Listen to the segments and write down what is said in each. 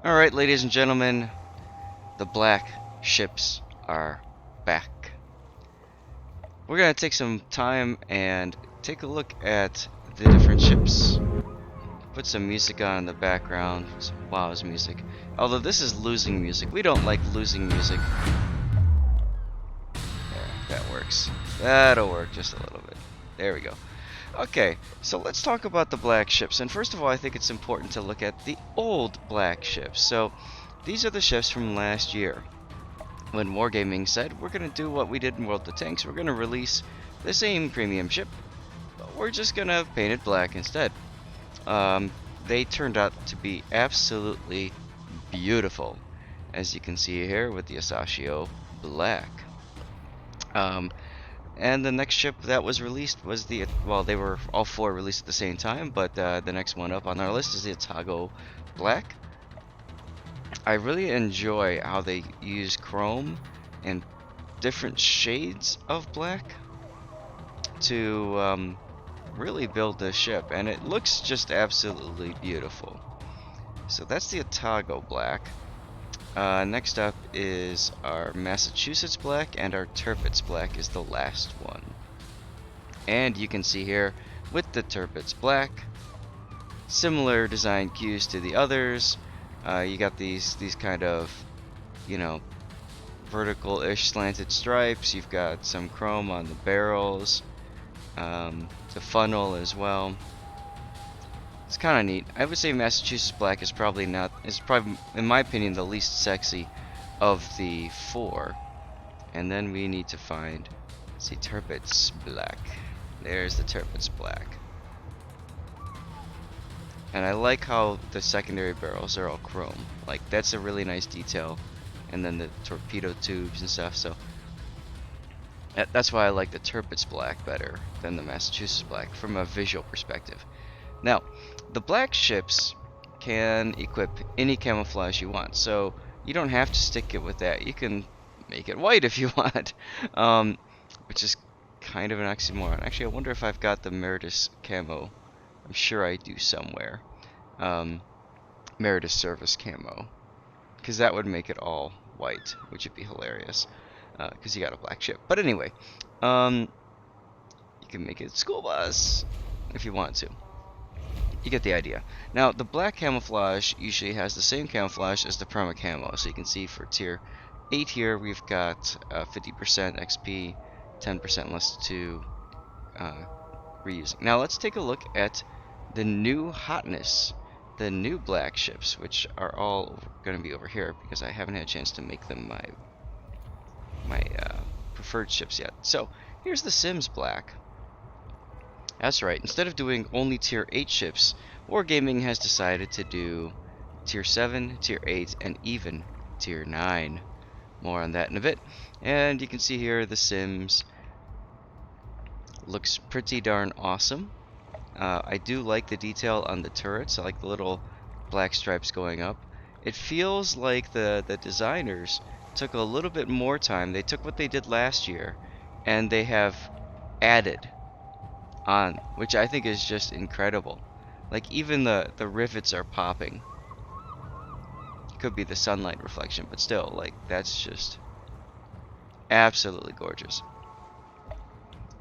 Alright, ladies and gentlemen, the black ships are back. We're gonna take some time and take a look at the different ships. Put some music on in the background, some WoW's music. Although this is losing music. We don't like losing music. There, that works. That'll work just a little bit. There we go. Okay, so let's talk about the black ships. And first of all, I think it's important to look at the old black ships. So these are the ships from last year, when Wargaming said, we're going to do what we did in World of Tanks. We're going to release the same premium ship, but we're just going to paint it black instead. They turned out to be absolutely beautiful, as you can see here with the Asashio Black. And the next ship that was released was the, well, they were all four released at the same time, but the next one up on our list is the Otago Black. I really enjoy how they use chrome and different shades of black to really build this ship, and it looks just absolutely beautiful. So that's the Otago Black. Next up is our Massachusetts Black, and our Tirpitz Black is the last one. And you can see here with the Tirpitz Black, similar design cues to the others. You got these kind of, you know, vertical-ish slanted stripes. You've got some chrome on the barrels, the funnel as well. It's kind of neat. I would say Massachusetts Black is probably, in my opinion, the least sexy of the four. And then we need to find, let's see, Tirpitz Black. There's the Tirpitz Black. And I like how the secondary barrels are all chrome. Like, that's a really nice detail. And then the torpedo tubes and stuff, so that's why I like the Tirpitz Black better than the Massachusetts Black from a visual perspective. Now, the black ships can equip any camouflage you want, so you don't have to stick it with that. You can make it white if you want, which is kind of an oxymoron. Actually, I wonder if I've got the Meritus camo. I'm sure I do somewhere. Meritus service camo, because that would make it all white, which would be hilarious, because you got a black ship. But anyway, you can make it school bus if you want to. You get the idea. Now, the black camouflage usually has the same camouflage as the perma camo. So you can see for tier 8 here, we've got 50% XP, 10% less to reusing. Now, let's take a look at the new hotness, the new black ships, which are all going to be over here because I haven't had a chance to make them my preferred ships yet. So here's the Sims Black. That's right, instead of doing only tier 8 ships, Wargaming has decided to do tier 7, tier 8, and even tier 9. More on that in a bit. And you can see here the Sims looks pretty darn awesome. I do like the detail on the turrets. I like the little black stripes going up. It feels like the designers took a little bit more time. They took what they did last year and they have added on, which I think is just incredible. Like, even the rivets are popping. Could be the sunlight reflection, but still, like, that's just absolutely gorgeous.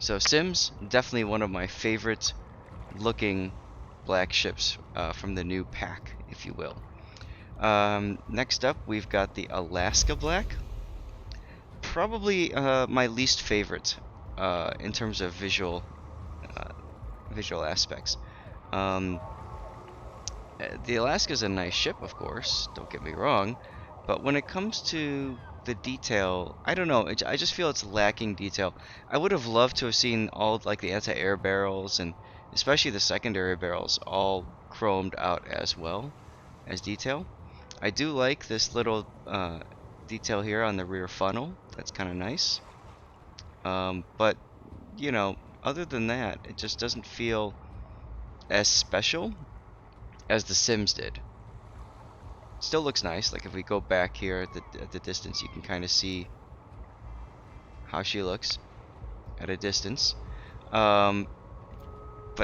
So Sims, definitely one of my favorite looking black ships from the new pack, if you will. Next up, we've got the Alaska Black. Probably my least favorite in terms of visual aspects. The Alaska is a nice ship, of course, don't get me wrong, but when it comes to the detail, I don't know, I just feel it's lacking detail. I would have loved to have seen all like the anti-air barrels and especially the secondary barrels all chromed out as well as detail. I do like this little detail here on the rear funnel. That's kind of nice. But you know, other than that, it just doesn't feel as special as the Sims did. Still looks nice. Like if we go back here at the distance, you can kind of see how she looks at a distance. But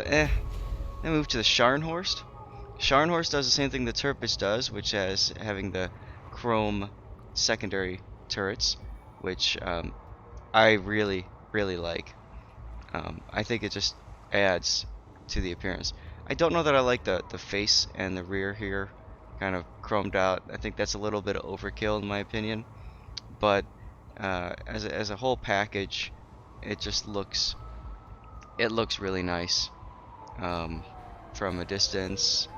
then move to the Scharnhorst. Scharnhorst does the same thing the Tirpitz does, which has having the chrome secondary turrets, which I really, really like. I think it just adds to the appearance. I don't know that I like the face and the rear here, kind of chromed out. I think that's a little bit of overkill in my opinion. But as a whole package, it just looks really nice from a distance,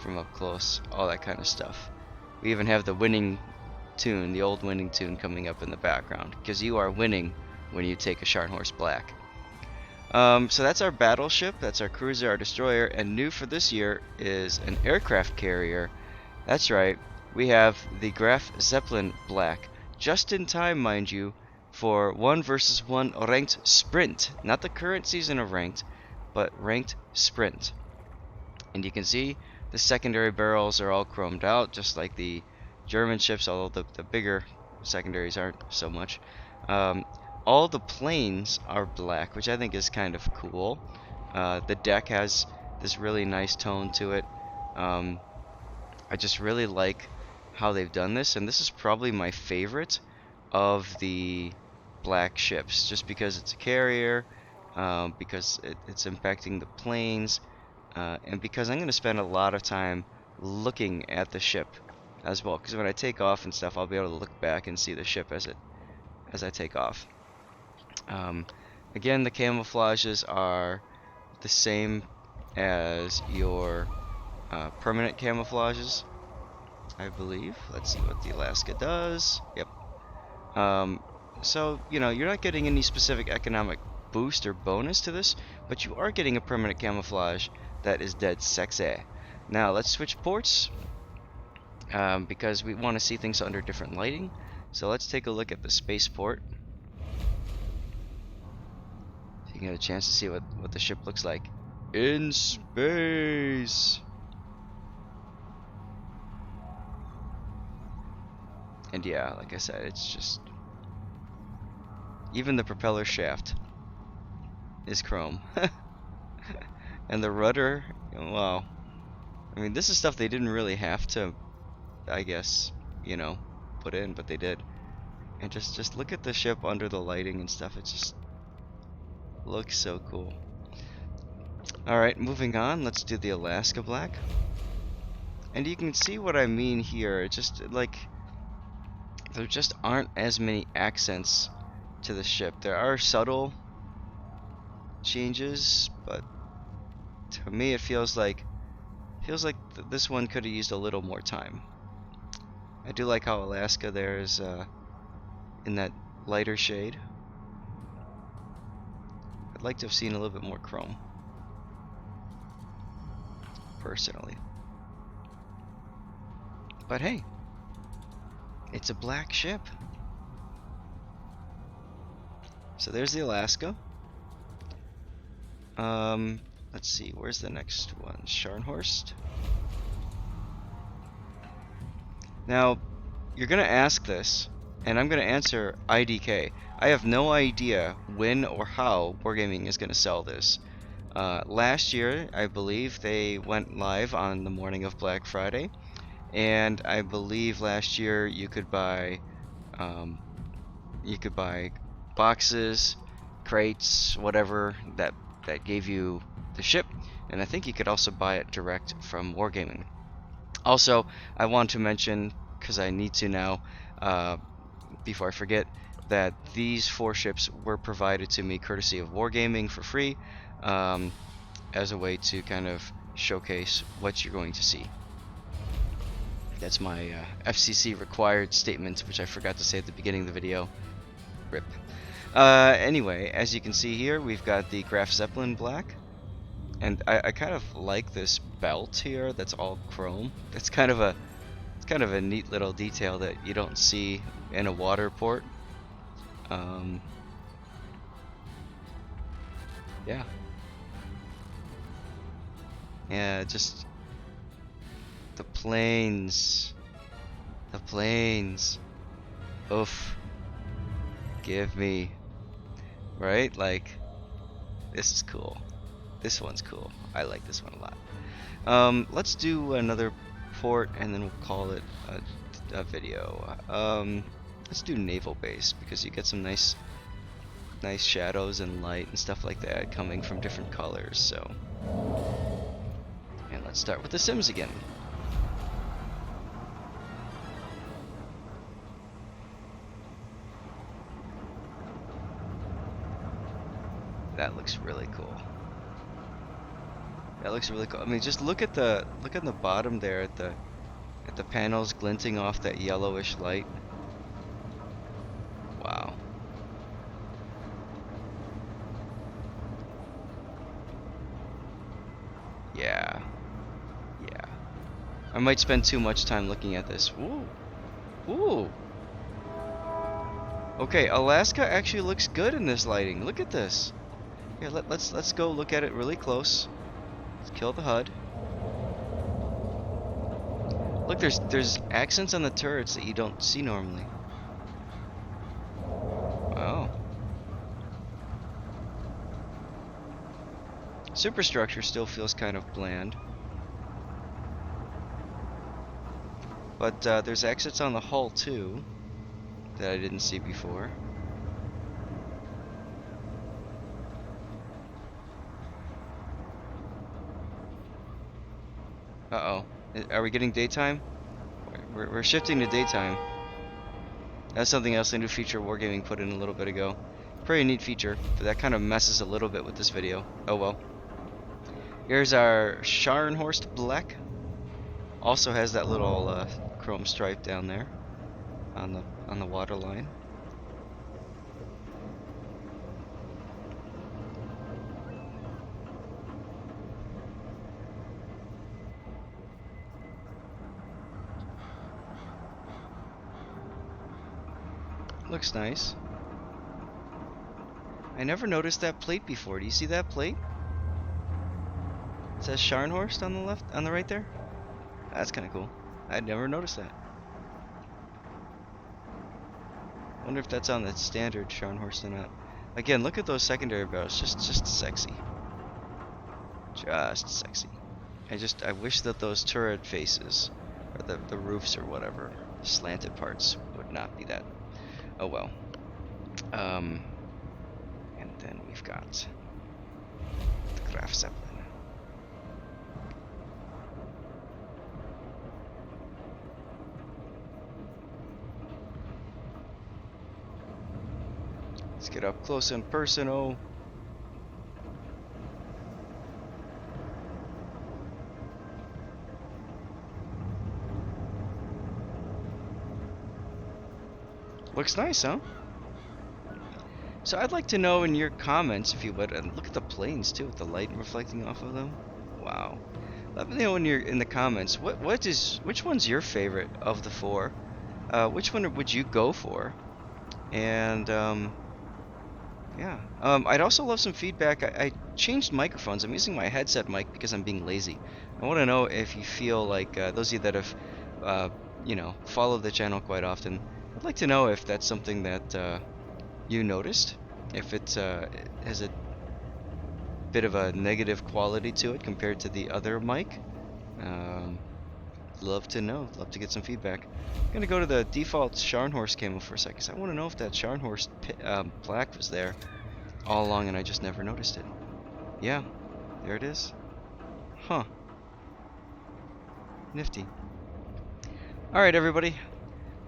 from up close, all that kind of stuff. We even have the winning tune, the old winning tune coming up in the background, because you are winning when you take a Scharnhorst Black. So that's our battleship, that's our cruiser, our destroyer, and new for this year is an aircraft carrier. That's right, we have the Graf Zeppelin Black, just in time, mind you, for 1 versus 1 ranked sprint. Not the current season of ranked, but ranked sprint. And you can see the secondary barrels are all chromed out, just like the German ships, although the bigger secondaries aren't so much. All the planes are black, which I think is kind of cool. The deck has this really nice tone to it. I just really like how they've done this, and this is probably my favorite of the black ships, just because it's a carrier, because it's impacting the planes, and because I'm going to spend a lot of time looking at the ship as well, because when I take off and stuff, I'll be able to look back and see the ship as I take off. Again, the camouflages are the same as your permanent camouflages, I believe. Let's see what the Alaska does. Yep. So, you know, you're not getting any specific economic boost or bonus to this, but you are getting a permanent camouflage that is dead sexy. Now, let's switch ports, because we want to see things under different lighting. So let's take a look at the Spaceport. So you can get a chance to see what the ship looks like in space. And yeah, like I said, it's just... even the propeller shaft is chrome. And the rudder, wow. I mean, this is stuff they didn't really have to, I guess, you know, put in, but they did. And just look at the ship under the lighting and stuff. It just looks so cool. Alright, moving on. Let's do the Alaska Black. And you can see what I mean here. It's just, like, there just aren't as many accents to the ship. There are subtle changes, but to me it feels like this one could have used a little more time. I do like how Alaska there is in that lighter shade. I'd like to have seen a little bit more chrome, personally. But hey, it's a black ship. So there's the Alaska. Let's see, where's the next one? Scharnhorst. Now, you're gonna ask this, and I'm gonna answer IDK. I have no idea when or how Wargaming is gonna sell this. Last year, I believe they went live on the morning of Black Friday, and I believe last year you could buy boxes, crates, whatever that gave you the ship, and I think you could also buy it direct from Wargaming. Also, I want to mention, because I need to now, before I forget, that these 4 ships were provided to me courtesy of Wargaming for free, as a way to kind of showcase what you're going to see. That's my FCC required statement, which I forgot to say at the beginning of the video. RIP. Anyway, as you can see here, we've got the Graf Zeppelin Black, and I kind of like this belt here that's all chrome. It's kind of a neat little detail that you don't see in a water port. Yeah. Yeah, just the planes. The planes. Oof. Give me. Right? Like, this is cool. This one's cool. I like this one a lot. Let's do another port, and then we'll call it a video. Let's do naval base, because you get some nice shadows and light and stuff like that coming from different colors. So, and let's start with the Sims again. That looks really cool. That looks really cool. I mean, just look at the bottom there at the panels glinting off that yellowish light. Wow. Yeah. Yeah. I might spend too much time looking at this. Woo. Woo. Okay, Alaska actually looks good in this lighting. Look at this. Here, let's go look at it really close. Let's kill the HUD. Look, there's accents on the turrets that you don't see normally. Wow. Superstructure still feels kind of bland. But there's exits on the hull too that I didn't see before. Uh-oh. Are we getting daytime? We're shifting to daytime. That's something else, a new feature Wargaming put in a little bit ago. Pretty neat feature, but that kind of messes a little bit with this video. Oh well. Here's our Scharnhorst Black. Also has that little chrome stripe down there on the water line. Looks nice. I never noticed that plate before. Do you see that plate? It says Scharnhorst on the left, on the right there. That's kind of cool. I'd never noticed that. Wonder if that's on the standard Scharnhorst or not. Again, look at those secondary barrels. Just sexy. Just sexy. I wish that those turret faces, or the roofs or whatever, slanted parts would not be that. Oh well. And then we've got the Graf Zeppelin. Let's get up close and personal. Looks nice, huh? So I'd like to know in your comments, if you would, and look at the planes too, with the light reflecting off of them. Wow. Let me know in the comments which one's your favorite of the four. Which one would you go for? And yeah. I'd also love some feedback. I changed microphones. I'm using my headset mic because I'm being lazy. I want to know if you feel like those of you that have followed the channel quite often. I'd like to know if that's something that you noticed, if it has a bit of a negative quality to it compared to the other mic. Love to know. Love to get some feedback. I'm gonna go to the default Scharnhorst camo for a second, because I want to know if that Scharnhorst Black was there all along and I just never noticed it. Yeah, there it is. Huh. Nifty. Alright, everybody.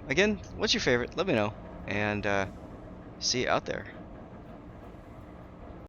Again, what's your favorite? Let me know. And see you out there.